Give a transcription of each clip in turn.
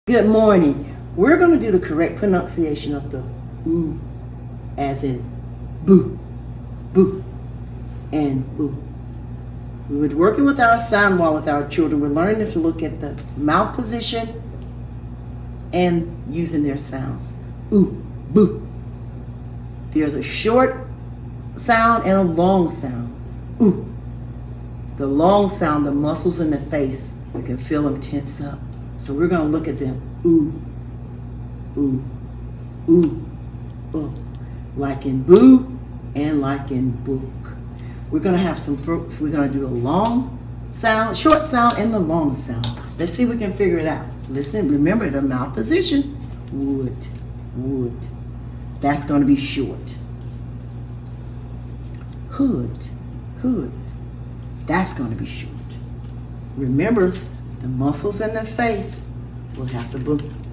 Good morning. We're going to do the correct pronunciation of the ooh, as in boo, boo, and boo. We were working with our sound wall with our children. We're learning to look at the mouth position and using their sounds. Ooh, boo. There's a short sound and a long sound. Ooh. The long sound, the muscles in the face, you can feel them tense up. So we're going to look at them. Ooh, ooh, ooh, like in boo and like in book. We're going to have some, we're going to do a long sound, short sound, and the long sound. Let's see if we can figure it out. Listen, remember the mouth position. Would, would. That's going to be short. Hood, hood. That's going to be short. Remember, the muscles in the face will have to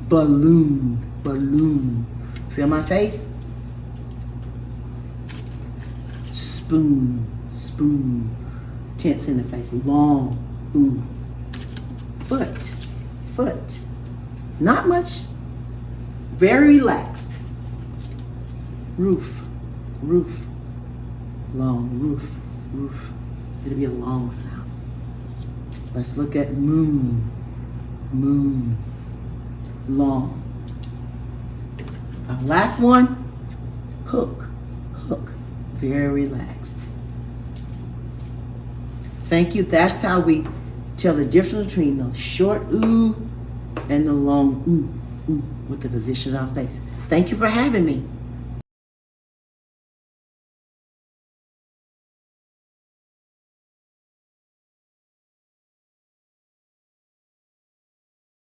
balloon, balloon. Feel my face? Spoon, spoon. Tense in the face. Long, ooh. Foot, foot. Not much. Very relaxed. Roof, roof. Long, roof, roof. It'll be a long sound. Let's look at moon, moon, long. Our last one, hook, hook, very relaxed. Thank you. That's how we tell the difference between the short ooh and the long ooh, ooh with the position of our face. Thank you for having me.